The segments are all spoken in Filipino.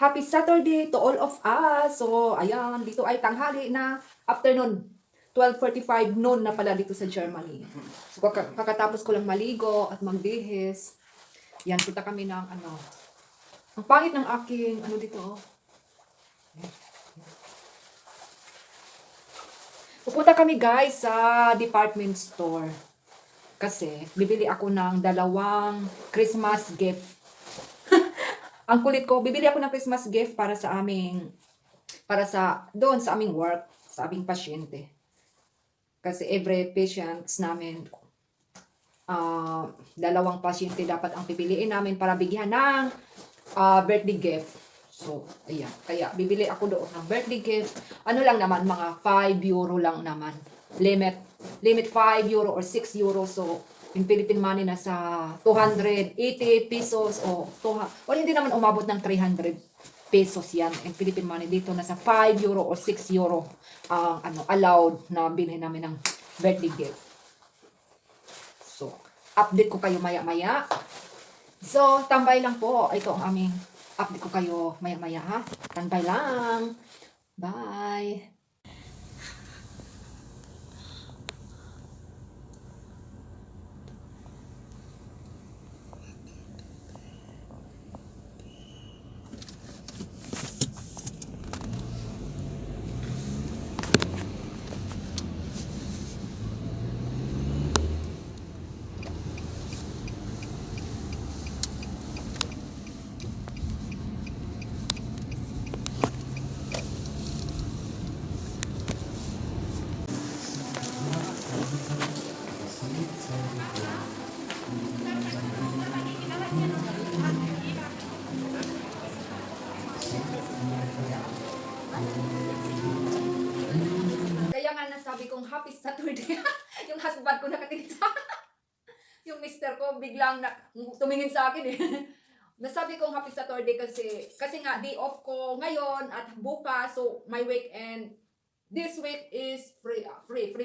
Happy Saturday to all of us. So, ayan, dito ay tanghali na, afternoon. 12:45 noon na pala dito sa Germany. So, kakatapos ko lang maligo at magbihis. Yan, punta kami ng ano. Ang pangit ng aking, ano dito, oh. Pupunta kami guys sa department store. Kasi, bibili ako ng dalawang Christmas gift. Ang kulit ko, bibili ako ng Christmas gift para sa aming, doon sa aming work, sa aming pasyente. Kasi every patients namin, dalawang pasyente dapat ang pipiliin namin para bigyan ng birthday gift. So, ayan. Kaya, bibili ako doon ng birthday gift. Ano lang naman, mga 5 euro lang naman. Limit 5 euro or 6 euro. So, in Philippine money na sa 280 pesos o hindi naman umabot ng 300 pesos yan. In Philippine money, dito na sa 5 euro or 6 euro allowed na bilhin namin ng birthday gift. So, update ko kayo maya-maya. So, tambay lang po. Ito ang aming update ko kayo maya-maya, ha? Tambay lang. Bye. Kaya nga nasabi kong happy Saturday. Yung husband ko nakatingin sa yung mister ko biglang tumingin sa akin eh. Nasabi kong happy Saturday kasi nga day off ko ngayon at bukas, so my weekend this week is free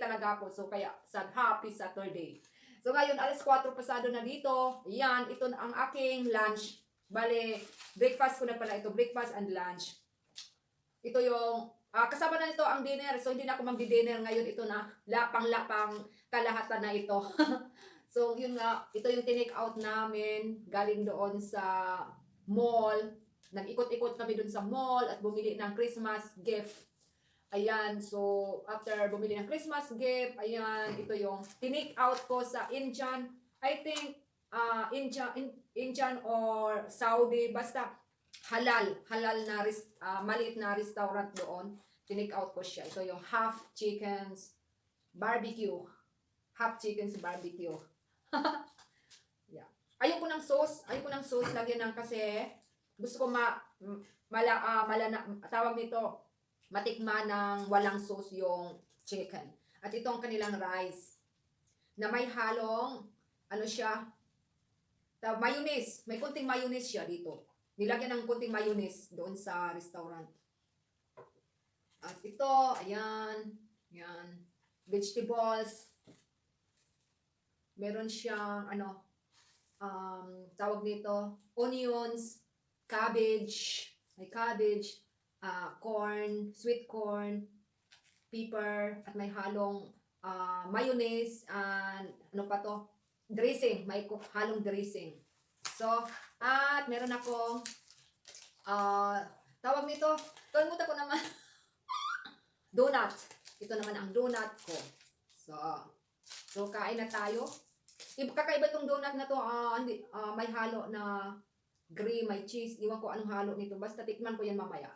talaga ako. So kaya sa happy Saturday. So ngayon alas 4 pasado na dito. Yan, ito ang aking lunch. Bale, breakfast ko na pala ito, breakfast and lunch. Ito yung kasama na nito ang dinner. So hindi na ako magdi-dinner ngayon, ito na lapang kalahatan na ito. So yun nga, ito yung tinake out namin galing doon sa mall. Nag-ikot-ikot kami doon sa mall at bumili ng Christmas gift. Ayan, so after bumili ng Christmas gift, ayan, ito yung tinake out ko sa Indian, I think Indian or Saudi, basta halal na maliit na restaurant doon. Tinake out ko siya. Ito yung half chickens barbecue. Yeah. Ayoko ng sauce lagyan ng, kasi gusto ko tawag nito, matikman ng walang sauce yung chicken. At ito ang kanilang rice na may halong mayonnaise. May kunting mayonnaise siya dito. Nilagyan ng kunting mayonnaise doon sa restaurant. At ito, ayan, vegetables. Meron siyang tawag nito, onions, cabbage, may cabbage, corn, sweet corn, pepper, at may halong mayonnaise, and dressing, may halong dressing. So, at meron akong tawag nito, kalimutan ko naman, donut. Ito naman ang donut ko. So kain na tayo. Kakaiba itong donut na to, may halo na gray, may cheese. Iwan ko anong halo nito. Basta tikman ko yan mamaya.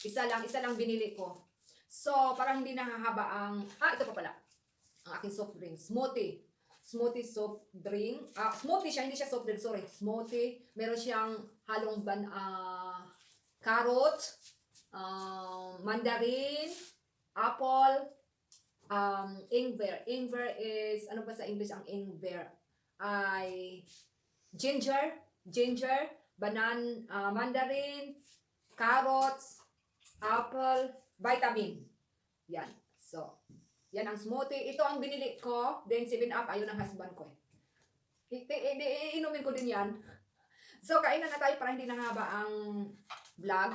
Isa lang binili ko. So, parang hindi nahahaba ang, ito pa pala. Ang aking soft drink. Smoothie soft drink. Smoothie siya, hindi siya soft drink, sorry. Smoothie. Meron siyang halong carrot, mandarin, apple, ingwer. Ingwer is, ano ba sa English ang ingwer? Ay, ginger, mandarin, carrots, apple, vitamin. Yan. So, yan ang smoothie. Ito ang binili ko. Then 7-Up, ayun ang husband ko eh. Inumin ko din yan. So, kainan na tayo para hindi nahaba ang vlog.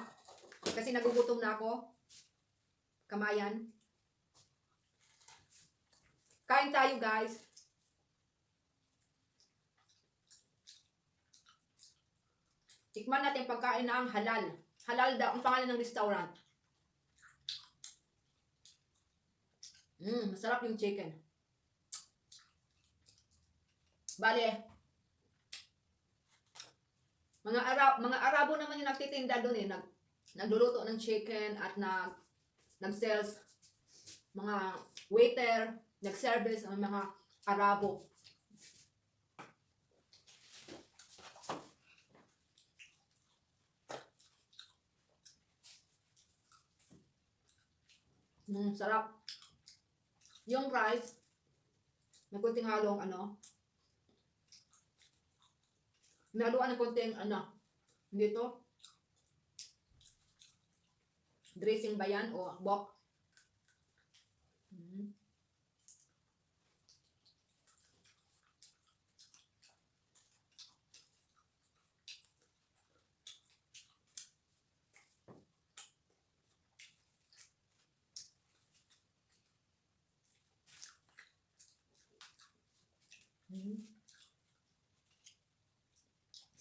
Kasi nagugutom na ako. Kamayan. Kain tayo, guys. Tikman natin pagkain na ang halal. Halal daw, ang pangalan ng restaurant. Masarap yung chicken. Bale, mga Arabo naman yung nagtitinda doon eh. Nagluluto ng chicken at nag-sales. Mga waiter, nag-service ang mga Arabo. Sarap. Yung rice, may kunting halong naluan ng konting dito, dressing ba yan o bok?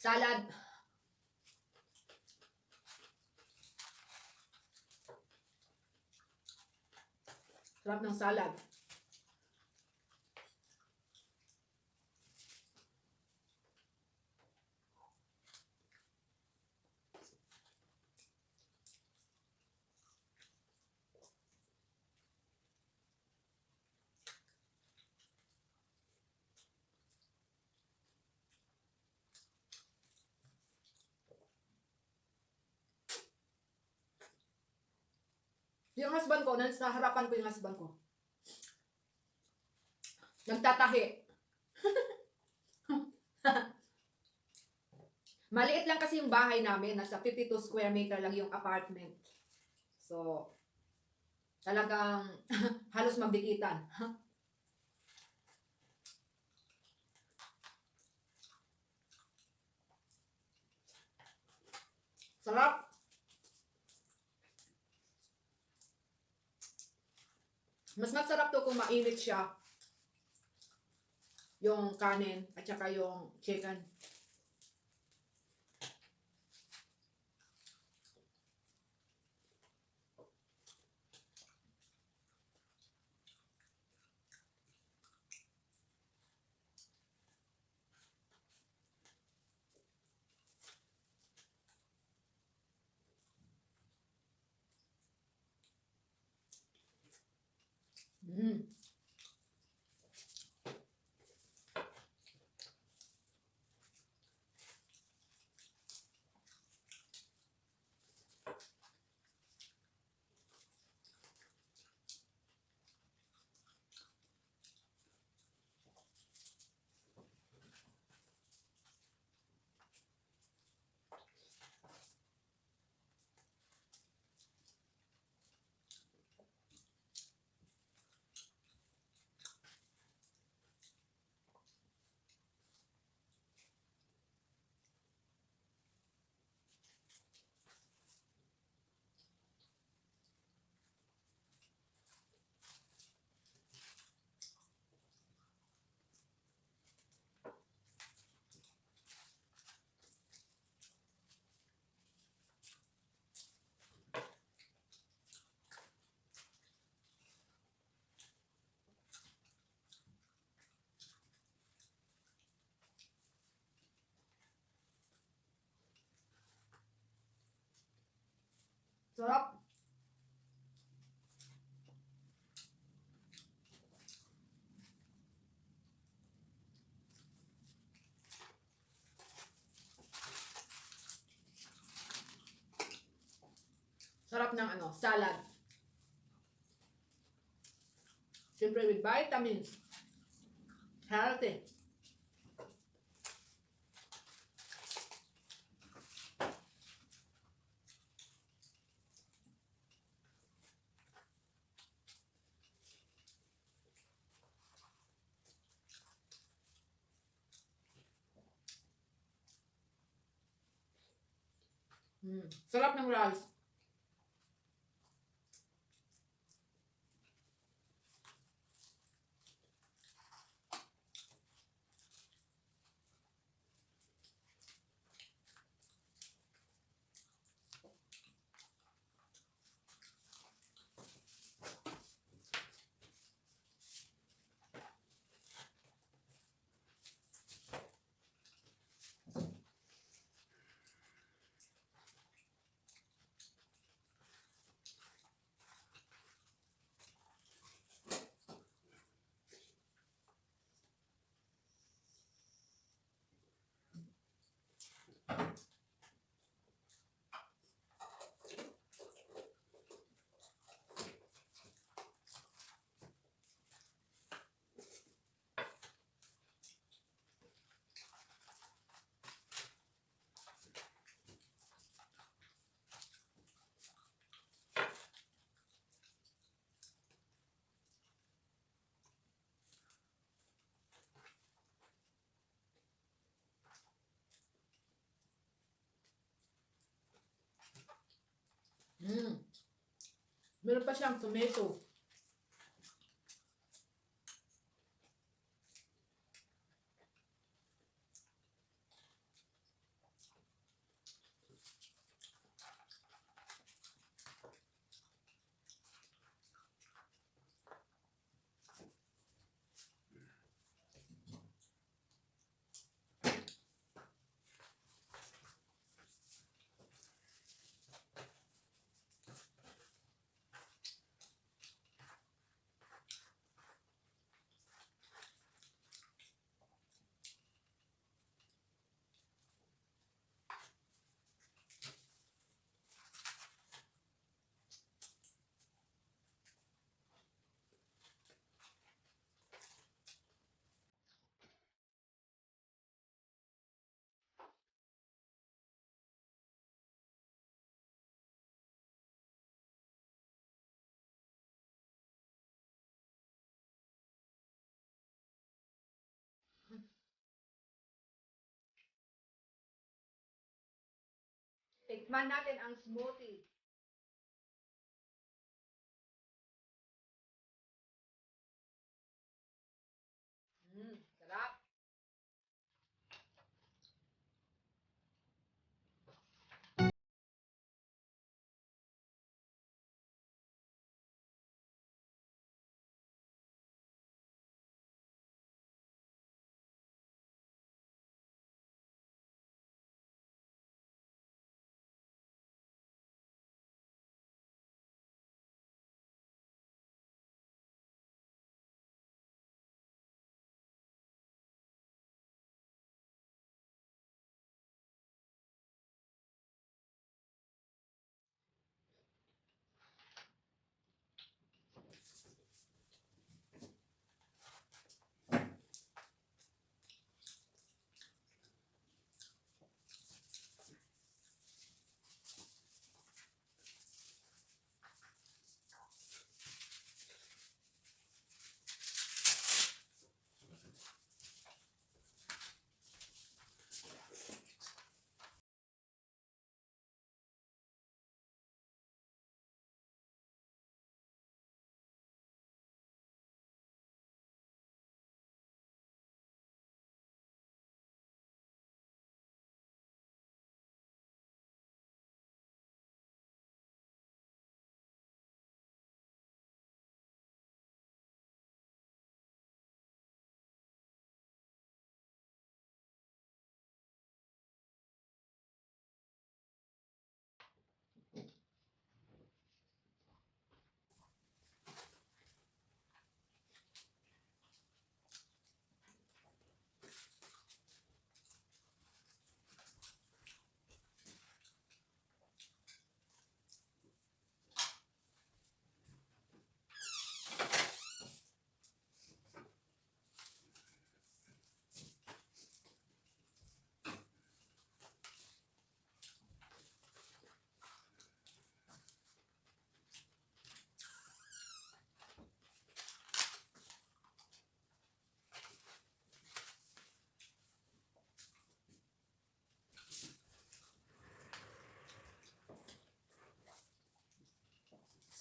Salad. Sarap ng salad. Yung husband ko, nasa harapan ko yung husband ko. Nagtatahi. Maliit lang kasi yung bahay namin. Nasa 52 square meter lang yung apartment. So, talagang halos magdikitan. Sarap. Mas masarap to kung mainit siya. Yung kanin at saka yung chicken. Sarap. Sarap ng salad. Siyempre with vitamins. Healthy. Sarap ng rice. Meron pa siyang tomato. Tikman natin ang smoothie. Sarap.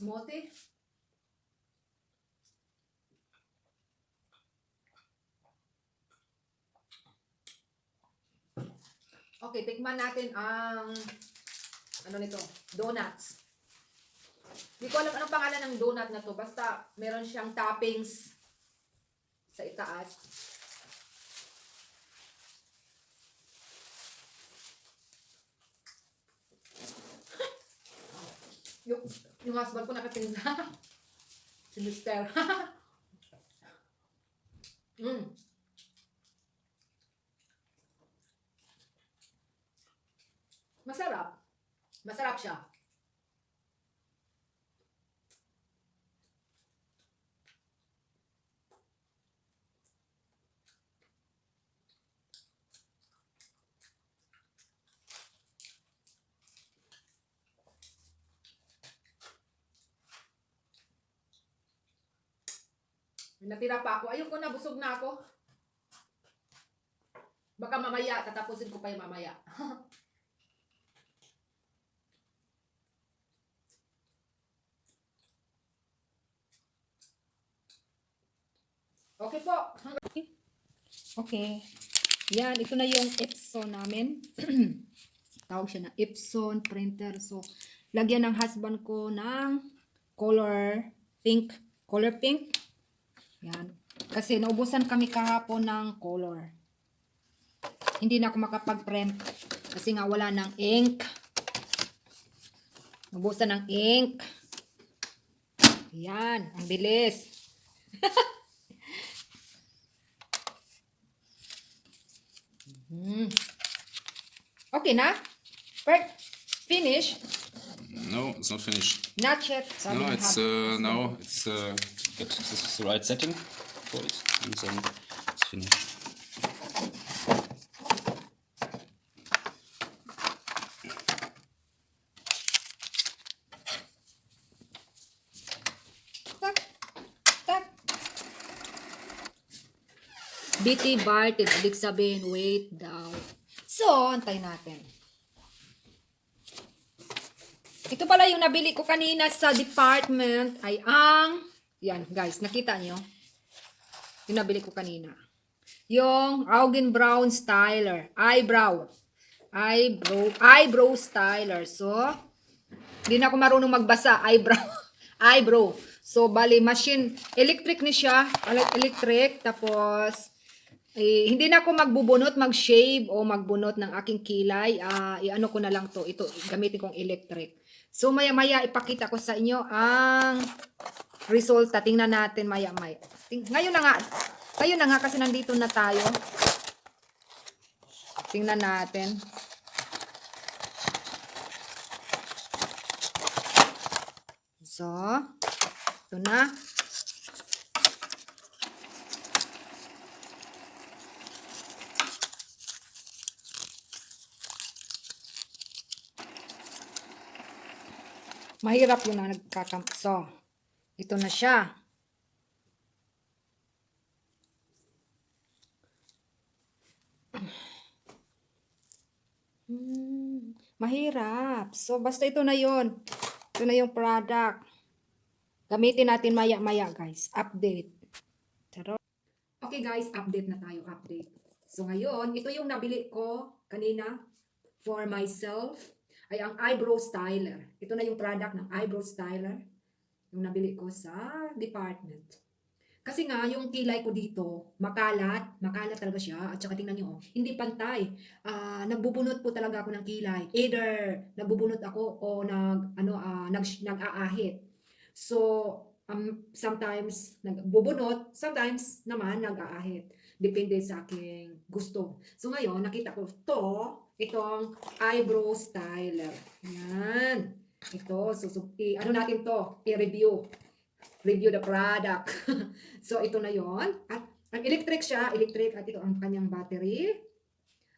Smoothie. Okay, tikman natin ang ano nito, donuts. Hindi ko alam anong pangalan ng donut na to. Basta meron siyang toppings sa itaas. yung, yung husband ko nakatingin na. Si Mister. mm. Masarap. Masarap siya. Natira pa ako. Ayun ko na, busog na ako. Baka mamaya, tatapusin ko pa yung mamaya. Okay po. Okay. Yan, ito na yung Epson namin. Tawag siya na Epson printer. So, lagyan ng husband ko ng color pink. Color pink. Yan. Kasi naubusan kami kahapon ng color. Hindi na ako makapag-print. Kasi nga wala ng ink. Naubusan ng ink. Yan. Ang bilis. Okay na? Finish? No, it's not finished. Not yet. No, it's now it's this is the right setting for it, and then it's finished. Tak. Tak. BT Bart, ibig sabihin, wait daw. So, antay natin. Ito pala yung nabili ko kanina sa department ay ang, yan guys, nakita nyo? Yung nabili ko kanina. Yung Augen Brown Styler. Eyebrow Styler. So, hindi na ako marunong magbasa. Eyebrow. So, bali, machine, electric ni siya. Electric. Tapos, hindi na ako magbubunot, mag-shave o magbunot ng aking kilay. I-ano ko na lang to. Ito, gamitin kong electric. So, maya-maya, ipakita ko sa inyo ang resulta. Tingnan natin maya-maya. Ngayon na nga kasi nandito na tayo. Tingnan natin. So, ito na. Mahirap yun na nagkakamso. Ito na siya. Mahirap. So, basta ito na yun. Ito na yung product. Gamitin natin maya-maya, guys. Update. Okay, guys. Update na tayo. Update. So, ngayon, ito yung nabili ko kanina for myself. Ay ang eyebrow styler. Ito na yung product ng eyebrow styler. Yung nabili ko sa department. Kasi nga, yung kilay ko dito, makalat talaga siya. At saka tingnan nyo, hindi pantay. Nagbubunot po talaga ako ng kilay. Either nagbubunot ako o nag-aahit. So, sometimes nagbubunot, sometimes naman nag-aahit. Depende sa aking gusto. So, ngayon, nakita ko itong eyebrow styler. Yan. Ito, ano natin to? I-review. Review the product. So, ito na yon. At ang electric siya, electric, at ito ang kanyang battery.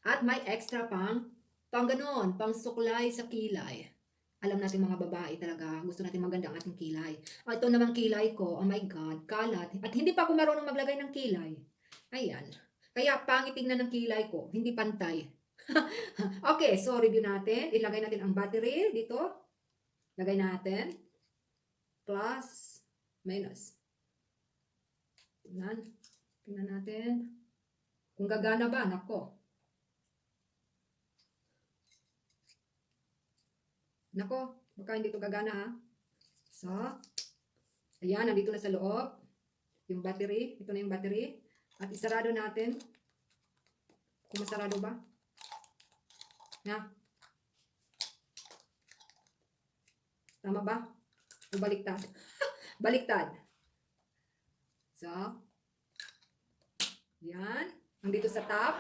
At may extra pang ganon, pang suklay sa kilay. Alam natin mga babae talaga, gusto natin maganda ang ating kilay. Ito namang kilay ko, oh my God, kalat. At hindi pa ako marunong maglagay ng kilay. Ayan. Kaya pangit tingnan ng kilay ko, hindi pantay. Okay, so review natin. Ilagay natin ang battery dito. Lagay natin. plus minus. Tingnan. Tingnan natin. Kung gagana ba, nako. Nako, baka hindi to gagana ha. So, ayan, nandito na sa loob. Yung battery, ito na yung battery. At isarado natin. Kung masarado ba? Na. Tama ba? O baliktad? Baliktad. So, yan. Nandito sa top.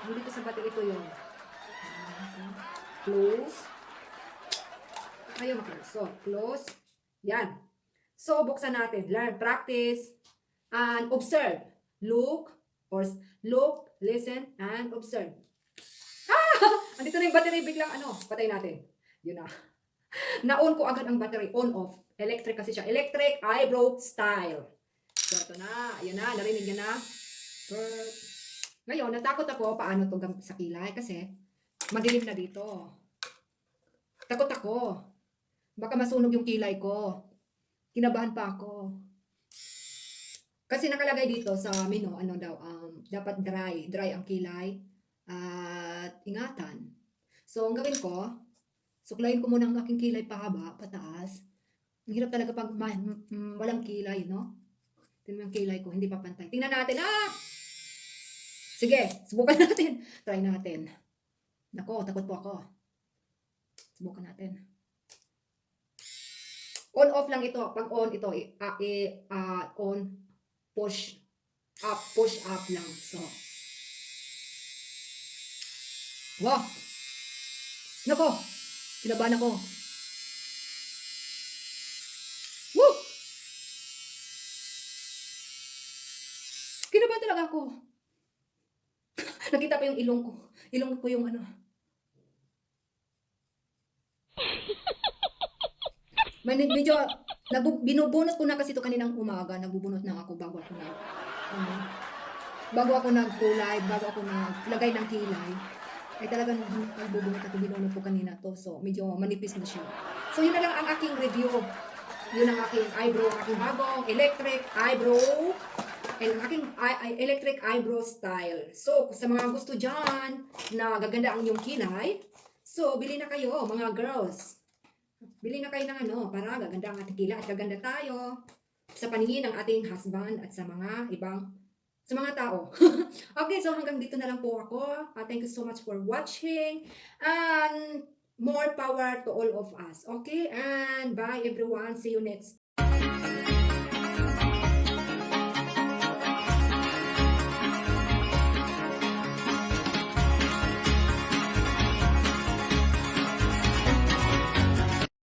Nandito sa battery ko yung close. Ayaw makinig. So, close. Yan. So, buksan natin. Learn, practice, and observe. Look, listen, and observe. Andito na yung battery. Biglang patay natin. Yun na. Na-on ko agad ang battery. On, off. Electric kasi siya. Electric eyebrow style. So, ito na. Ayan na. Narinig niya na. Ngayon, natakot ako paano to sa kilay kasi madilim na dito. Takot ako. Baka masunog yung kilay ko. Kinabahan pa ako. Kasi nakalagay dito sa menu, dapat dry ang kilay at ingatan. So, ang gawin ko, suklayin ko muna ang aking kilay pahaba, pataas. Ang hirap talaga pag walang kilay, no? Tingnan yung kilay ko, hindi pa pantay. Tingnan natin, Sige, subukan natin. Try natin. Nako, takot po ako. Subukan natin. On off lang ito. Pag on ito, on, push up lang. So. Wow. Nako. Kinabahan ako. Woo! Kinabahan talaga ako. Nakita pa yung ilong ko. Ilong ko yung medyo, binubunot ko na kasi ito kaninang umaga. Nagbubunot na ako bago ako nagkulay, bago ako naglagay ng kilay. Ay talagang nagbubunot ako, binunot ko kanina to. So, medyo manipis na siya. So, yun na lang ang aking review. Yun ang aking eyebrow, aking bagong electric eyebrow. And ang aking electric eyebrow style. So, sa mga gusto dyan na gaganda ang inyong kilay, so, bili na kayo, mga girls. Bili na kayo ng para gaganda ang ating kilay at gaganda tayo sa paningin ng ating husband at sa mga tao. Okay, so hanggang dito na lang po ako. Thank you so much for watching. And more power to all of us. Okay, and bye everyone. See you next time.